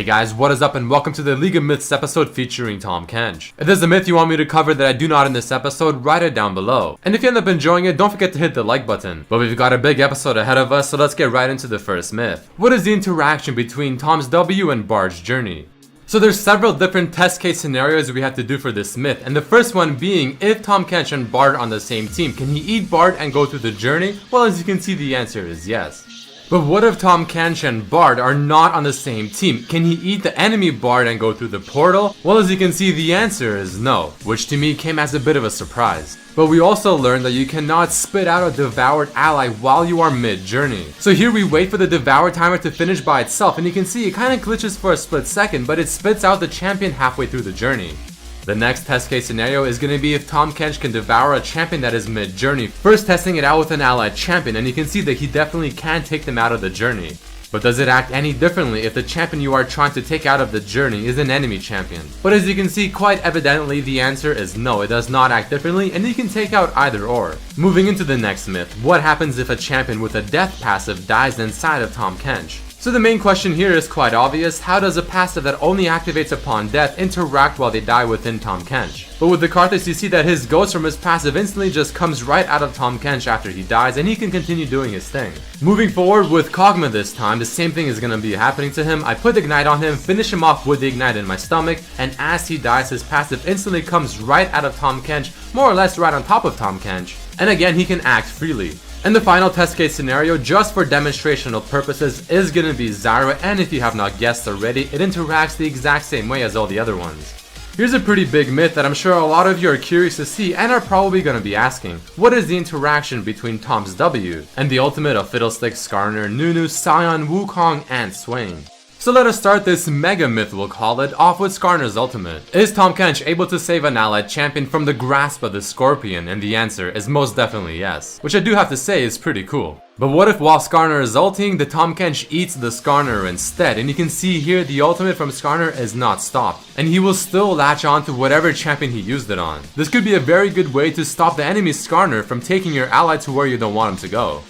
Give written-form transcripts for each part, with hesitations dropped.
Hey guys, what is up and welcome to the League of Myths episode featuring Tahm Kench. If there's a myth you want me to cover that I do not in this episode, write it down below. And if you end up enjoying it, don't forget to hit the like button. But we've got a big episode ahead of us, so let's get right into the first myth. What is the interaction between Tahm's W and Bard's journey? So there's several different test case scenarios we have to do for this myth, and the first one being, if Tahm Kench and Bard are on the same team, can he eat Bard and go through the journey? Well, as you can see, the answer is yes. But what if Tahm Kench and Bard are not on the same team? Can he eat the enemy Bard and go through the portal? Well, as you can see, the answer is no, which to me came as a bit of a surprise. But we also learned that you cannot spit out a devoured ally while you are mid-journey. So here we wait for the devour timer to finish by itself, and you can see it kind of glitches for a split second, but it spits out the champion halfway through the journey. The next test case scenario is going to be if Tahm Kench can devour a champion that is mid-journey, first testing it out with an allied champion, and you can see that he definitely can take them out of the journey. But does it act any differently if the champion you are trying to take out of the journey is an enemy champion? But as you can see, quite evidently the answer is no, it does not act differently, and you can take out either or. Moving into the next myth, what happens if a champion with a death passive dies inside of Tahm Kench? So the main question here is quite obvious: how does a passive that only activates upon death interact while they die within Tahm Kench? But with the Karthus, you see that his ghost from his passive instantly just comes right out of Tahm Kench after he dies, and he can continue doing his thing. Moving forward with Kog'Maw this time, the same thing is going to be happening to him. I put Ignite on him, finish him off with the Ignite in my stomach, and as he dies, his passive instantly comes right out of Tahm Kench, more or less right on top of Tahm Kench, and again he can act freely. And the final test case scenario, just for demonstrational purposes, is gonna be Zyra, and if you have not guessed already, it interacts the exact same way as all the other ones. Here's a pretty big myth that I'm sure a lot of you are curious to see and are probably gonna be asking. What is the interaction between Tahm's W and the ultimate of Fiddlesticks, Skarner, Nunu, Sion, Wukong, and Swain? So let us start this mega myth, we'll call it, off with Skarner's ultimate. Is Tahm Kench able to save an allied champion from the grasp of the Scorpion? And the answer is most definitely yes, which I do have to say is pretty cool. But what if while Skarner is ulting, the Tahm Kench eats the Skarner instead? And you can see here the ultimate from Skarner is not stopped, and he will still latch on to whatever champion he used it on. This could be a very good way to stop the enemy Skarner from taking your ally to where you don't want him to go.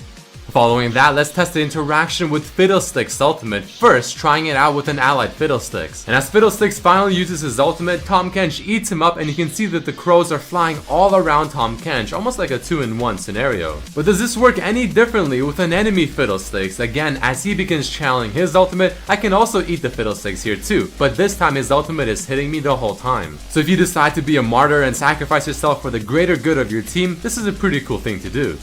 Following that, let's test the interaction with Fiddlesticks' ultimate, first trying it out with an allied Fiddlesticks. And as Fiddlesticks finally uses his ultimate, Tahm Kench eats him up, and you can see that the crows are flying all around Tahm Kench, almost like a 2-in-1 scenario. But does this work any differently with an enemy Fiddlesticks? Again, as he begins channeling his ultimate, I can also eat the Fiddlesticks here too, but this time his ultimate is hitting me the whole time. So if you decide to be a martyr and sacrifice yourself for the greater good of your team, this is a pretty cool thing to do.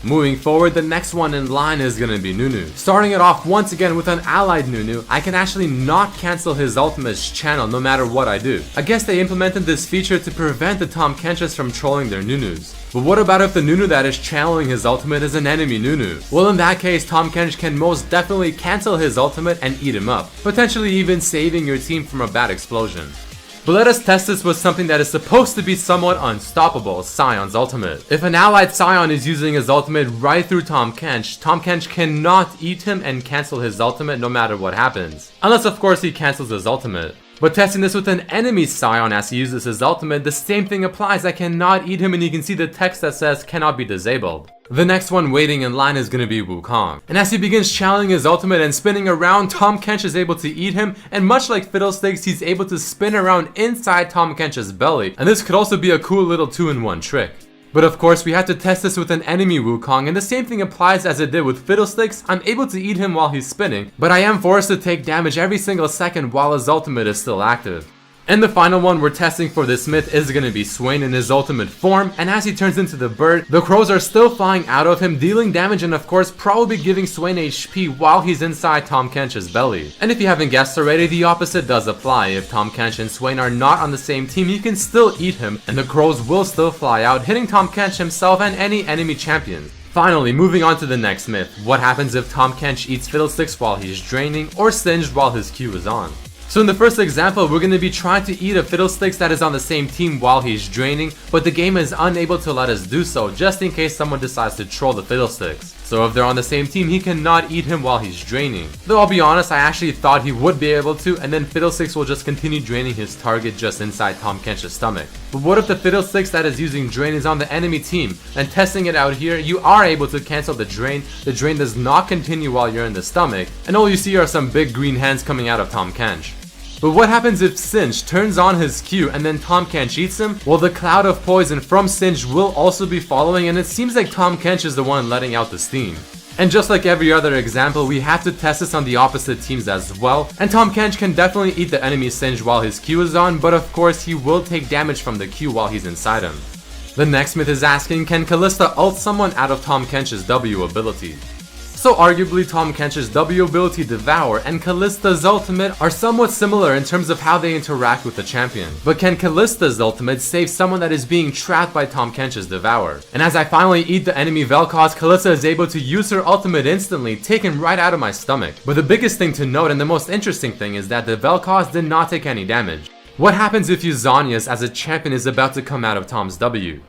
Moving forward, the next one in line is gonna be Nunu. Starting it off once again with an allied Nunu, I can actually not cancel his ultimate's channel no matter what I do. I guess they implemented this feature to prevent the Tahm Kenches from trolling their Nunus. But what about if the Nunu that is channeling his ultimate is an enemy Nunu? Well, in that case, Tahm Kench can most definitely cancel his ultimate and eat him up, potentially even saving your team from a bad explosion. But let us test this with something that is supposed to be somewhat unstoppable, Sion's ultimate. If an allied Sion is using his ultimate right through Tahm Kench cannot eat him and cancel his ultimate no matter what happens. Unless of course he cancels his ultimate. But testing this with an enemy Sion as he uses his ultimate, the same thing applies. I cannot eat him, and you can see the text that says cannot be disabled. The next one waiting in line is gonna be Wukong. And as he begins channeling his ultimate and spinning around, Tahm Kench is able to eat him, and much like Fiddlesticks, he's able to spin around inside Tahm Kench's belly, and this could also be a cool little 2-in-1 trick. But of course, we have to test this with an enemy Wukong, and the same thing applies as it did with Fiddlesticks. I'm able to eat him while he's spinning, but I am forced to take damage every single second while his ultimate is still active. And the final one we're testing for this myth is gonna be Swain in his ultimate form, and as he turns into the bird, the crows are still flying out of him, dealing damage and of course probably giving Swain HP while he's inside Tahm Kench's belly. And if you haven't guessed already, the opposite does apply. If Tahm Kench and Swain are not on the same team, you can still eat him, and the crows will still fly out, hitting Tahm Kench himself and any enemy champion. Finally, moving on to the next myth. What happens if Tahm Kench eats Fiddlesticks while he's draining, or Singed while his Q is on? So in the first example, we're going to be trying to eat a Fiddlesticks that is on the same team while he's draining, but the game is unable to let us do so just in case someone decides to troll the Fiddlesticks. So if they're on the same team, he cannot eat him while he's draining. Though I'll be honest, I actually thought he would be able to, and then Fiddlesticks will just continue draining his target just inside Tahm Kench's stomach. But what if the Fiddlesticks that is using drain is on the enemy team? And testing it out here, you are able to cancel the drain does not continue while you're in the stomach, and all you see are some big green hands coming out of Tahm Kench. But what happens if Singe turns on his Q and then Tahm Kench eats him? Well, the cloud of poison from Singe will also be following, and it seems like Tahm Kench is the one letting out the steam. And just like every other example, we have to test this on the opposite teams as well, and Tahm Kench can definitely eat the enemy Singe while his Q is on, but of course he will take damage from the Q while he's inside him. The next myth is asking, can Kalista ult someone out of Tahm Kench's W ability? So arguably Tahm Kench's W ability Devour and Kalista's ultimate are somewhat similar in terms of how they interact with the champion. But can Kalista's ultimate save someone that is being trapped by Tahm Kench's Devour? And as I finally eat the enemy Vel'Koz, Kalista is able to use her ultimate instantly, taken right out of my stomach. But the biggest thing to note and the most interesting thing is that the Vel'Koz did not take any damage. What happens if you Zhonya's as a champion is about to come out of Tahm's W?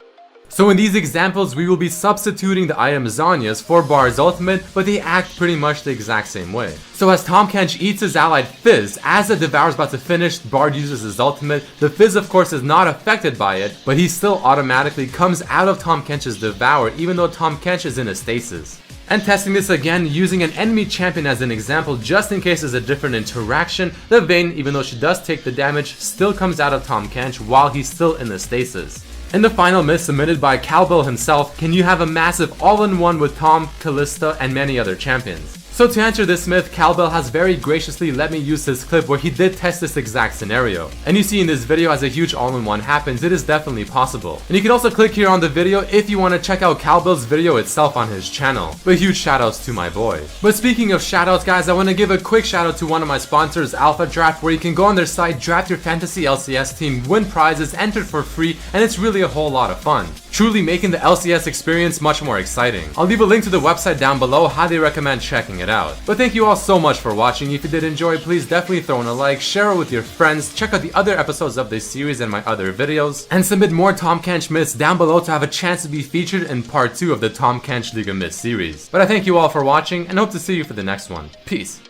So in these examples, we will be substituting the item Zhonya's for Bard's ultimate, but they act pretty much the exact same way. So as Tahm Kench eats his allied Fizz, as the Devour is about to finish, Bard uses his ultimate. The Fizz of course is not affected by it, but he still automatically comes out of Tahm Kench's Devour even though Tahm Kench is in a stasis. And testing this again, using an enemy champion as an example just in case there's a different interaction, the Vayne, even though she does take the damage, still comes out of Tahm Kench while he's still in the stasis. And the final myth submitted by Cowbell himself, can you have a massive all-in-one with Tahm, Kalista, and many other champions? So to answer this myth, Cowbell has very graciously let me use his clip where he did test this exact scenario. And you see in this video as a huge all-in-one happens, it is definitely possible. And you can also click here on the video if you want to check out Cowbell's video itself on his channel. But huge shoutouts to my boy. But speaking of shoutouts guys, I want to give a quick shoutout to one of my sponsors, Alpha Draft, where you can go on their site, draft your fantasy LCS team, win prizes, enter for free, and it's really a whole lot of fun. Truly making the LCS experience much more exciting. I'll leave a link to the website down below, highly recommend checking it out. But thank you all so much for watching. If you did enjoy, please definitely throw in a like, share it with your friends, check out the other episodes of this series and my other videos, and submit more Tahm Kench myths down below to have a chance to be featured in part 2 of the Tahm Kench League of Myths series. But I thank you all for watching and hope to see you for the next one. Peace.